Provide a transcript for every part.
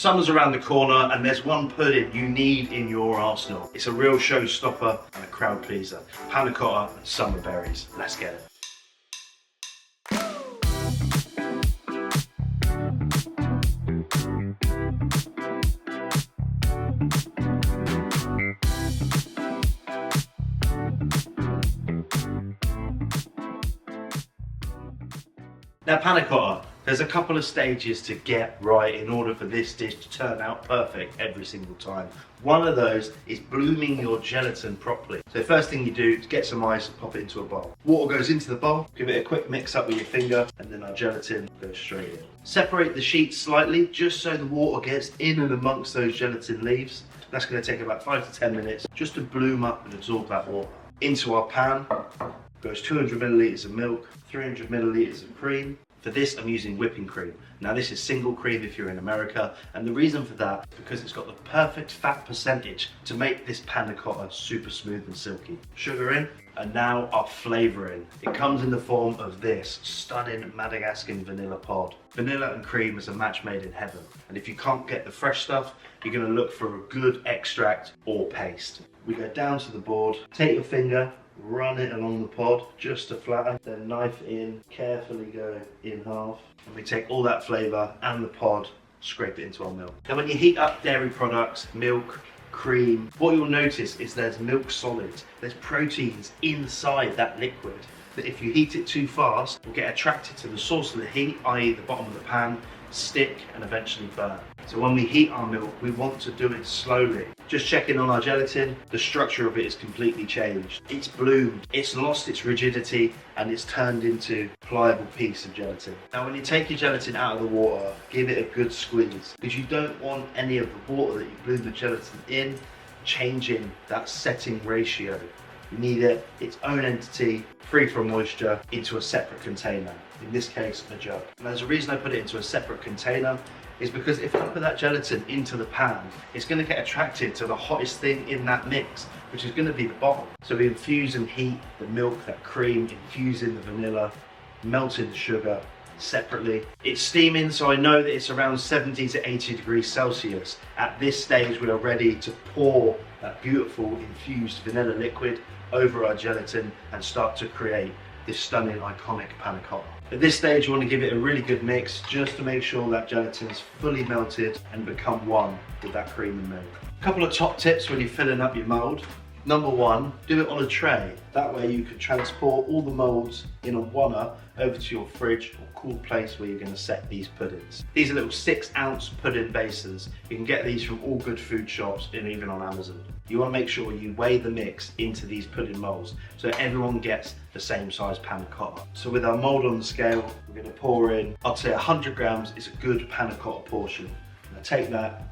Summer's around the corner and there's one pudding you need in your arsenal. It's a real showstopper and a crowd pleaser. Panna Cotta and summer berries. Let's get it. Now, panna cotta, there's a couple of stages to get right in order for this dish to turn out perfect every single time. One of those is blooming your gelatin properly. So first thing you do is get some ice and pop it into a bowl. Water goes into the bowl, give it a quick mix up with your finger, and then our gelatin goes straight in. Separate the sheets slightly just so the water gets in and amongst those gelatin leaves. That's going to take about 5 to 10 minutes just to bloom up and absorb that water. Into our pan goes 200 millilitres of milk, 300 millilitres of cream. For this, I'm using whipping cream. Now this is single cream if you're in America, and the reason for that is because it's got the perfect fat percentage to make this panna cotta super smooth and silky. Sugar in, and now our flavouring. It comes in the form of this stunning Madagascan vanilla pod. Vanilla and cream is a match made in heaven, and if you can't get the fresh stuff, you're going to look for a good extract or paste. We go down to the board, take your finger, run it along the pod just to flatten, then knife in, carefully go in half, and we take all that flavour and the pod, scrape it into our milk. Now when you heat up dairy products, milk, cream, what you'll notice is there's milk solids, there's proteins inside that liquid that if you heat it too fast will get attracted to the source of the heat, i.e. the bottom of the pan, stick and eventually burn. So when we heat our milk, we want to do it slowly. Just checking on our gelatin, the structure of it is completely changed. It's bloomed, it's lost its rigidity, and it's turned into a pliable piece of gelatin. Now when you take your gelatin out of the water, give it a good squeeze, because you don't want any of the water that you blew the gelatin in changing that setting ratio. You need it, its own entity, free from moisture, into a separate container. In this case, a jug. And there's a reason I put it into a separate container is because if I put that gelatin into the pan, it's going to get attracted to the hottest thing in that mix, which is going to be the bottom. So we infuse and heat the milk, that cream, infusing the vanilla, melting the sugar separately. It's steaming, so I know that it's around 70 to 80 degrees Celsius. At this stage, we are ready to pour that beautiful infused vanilla liquid over our gelatin and start to create this stunning, iconic panna cotta. At this stage, you want to give it a really good mix just to make sure that gelatin is fully melted and become one with that cream and milk. A couple of top tips when you're filling up your mould. Number one, do it on a tray. That way you can transport all the moulds in a oneer over to your fridge or cool place where you're going to set these puddings. These are little 6-ounce pudding bases. You can get these from all good food shops and even on Amazon. You want to make sure you weigh the mix into these pudding moulds so everyone gets the same size panna cotta. So with our mould on the scale, we're going to pour in, I'd say 100 grams is a good panna cotta portion. Now take that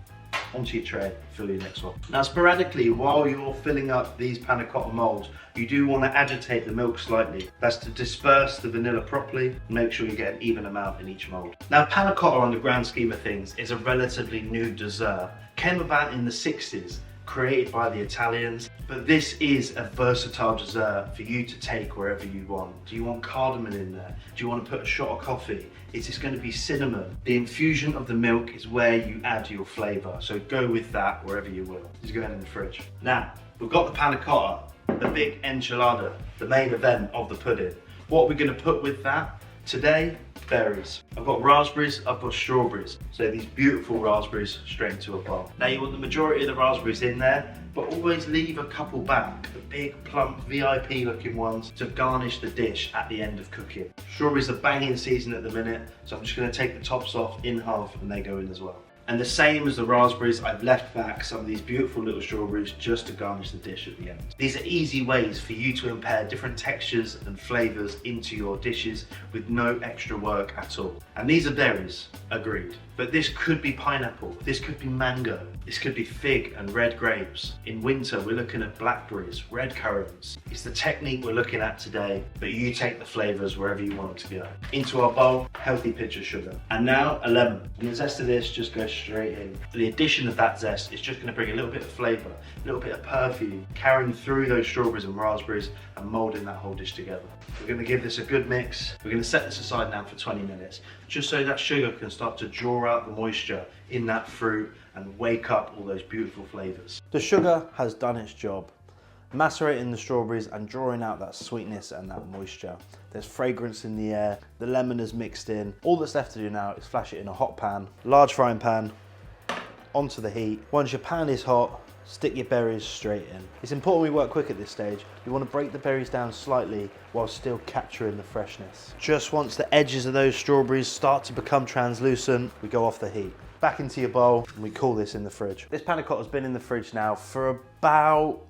onto your tray, fill your next one. Now sporadically, while you're filling up these panna cotta moulds, you do want to agitate the milk slightly. That's to disperse the vanilla properly and make sure you get an even amount in each mould. Now panna cotta, on the grand scheme of things, is a relatively new dessert. Came about in the 60s, created by the Italians, but this is a versatile dessert for you to take wherever you want. Do you want cardamom in there? Do you want to put a shot of coffee? Is this going to be cinnamon? The infusion of the milk is where you add your flavour, so go with that wherever you will. Just go ahead in the fridge. Now, we've got the panna cotta, the big enchilada, the main event of the pudding. What we're going to put with that today? Berries. I've got raspberries, I've got strawberries. So these beautiful raspberries straight into a bowl. Now you want the majority of the raspberries in there, but always leave a couple back, the big plump VIP looking ones, to garnish the dish at the end of cooking. Strawberries are banging season at the minute, so I'm just going to take the tops off in half and they go in as well. And the same as the raspberries, I've left back some of these beautiful little strawberries just to garnish the dish at the end. These are easy ways for you to imbue different textures and flavours into your dishes with no extra work at all. And these are berries, agreed. But this could be pineapple, this could be mango, this could be fig and red grapes. In winter, we're looking at blackberries, red currants. It's the technique we're looking at today, but you take the flavours wherever you want them to go. Into our bowl, healthy pinch of sugar. And now a lemon. And the zest of this just goes straight in. The addition of that zest is just going to bring a little bit of flavour, a little bit of perfume, carrying through those strawberries and raspberries and moulding that whole dish together. We're going to give this a good mix. We're going to set this aside now for 20 minutes, just so that sugar can start to draw out the moisture in that fruit and wake up all those beautiful flavours. The sugar has done its job, macerating the strawberries and drawing out that sweetness and that moisture. There's fragrance in the air, the lemon is mixed in. All that's left to do now is flash it in a hot pan, large frying pan, onto the heat. Once your pan is hot, stick your berries straight in. It's important we work quick at this stage. You want to break the berries down slightly while still capturing the freshness. Just once the edges of those strawberries start to become translucent, we go off the heat. Back into your bowl and we cool this in the fridge. This panna cotta's been in the fridge now for about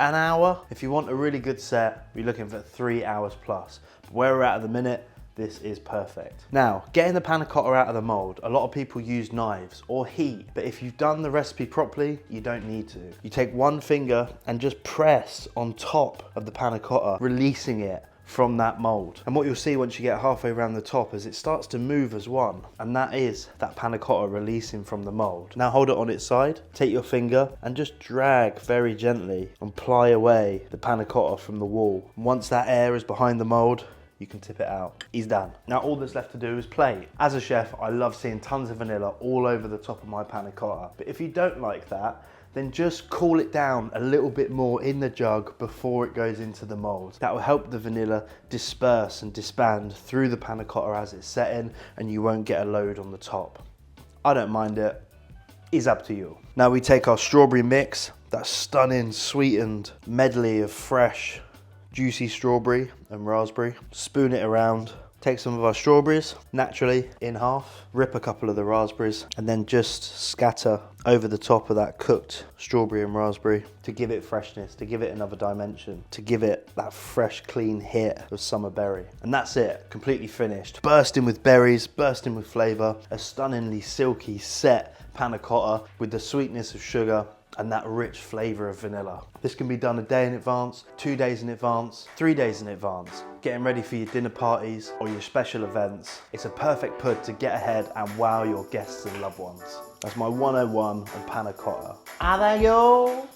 an hour. If you want a really good set, you're looking for 3 hours plus. But where we're at the minute, this is perfect. Now, getting the panna cotta out of the mold, a lot of people use knives or heat, but if you've done the recipe properly, you don't need to. You take one finger and just press on top of the panna cotta, releasing it from that mold. And what you'll see once you get halfway around the top is it starts to move as one, and that is that panna cotta releasing from the mold. Now hold it on its side, take your finger and just drag very gently and ply away the panna cotta from the wall. And once that air is behind the mold, you can tip it out. He's done. Now all that's left to do is plate. As a chef, I love seeing tons of vanilla all over the top of my panna cotta. But if you don't like that, then just cool it down a little bit more in the jug before it goes into the mold. That will help the vanilla disperse and disband through the panna cotta as it's setting, and you won't get a load on the top. I don't mind it. It's up to you. Now we take our strawberry mix, that stunning sweetened medley of fresh, juicy strawberry and raspberry, spoon it around, take some of our strawberries, naturally in half, rip a couple of the raspberries, and then just scatter over the top of that cooked strawberry and raspberry to give it freshness, to give it another dimension, to give it that fresh, clean hit of summer berry. And that's it, completely finished. Bursting with berries, bursting with flavour, a stunningly silky, set panna cotta with the sweetness of sugar and that rich flavour of vanilla. This can be done a day in advance, 2 days in advance, 3 days in advance. Getting ready for your dinner parties or your special events. It's a perfect pud to get ahead and wow your guests and loved ones. That's my 101 on panna cotta. Adios!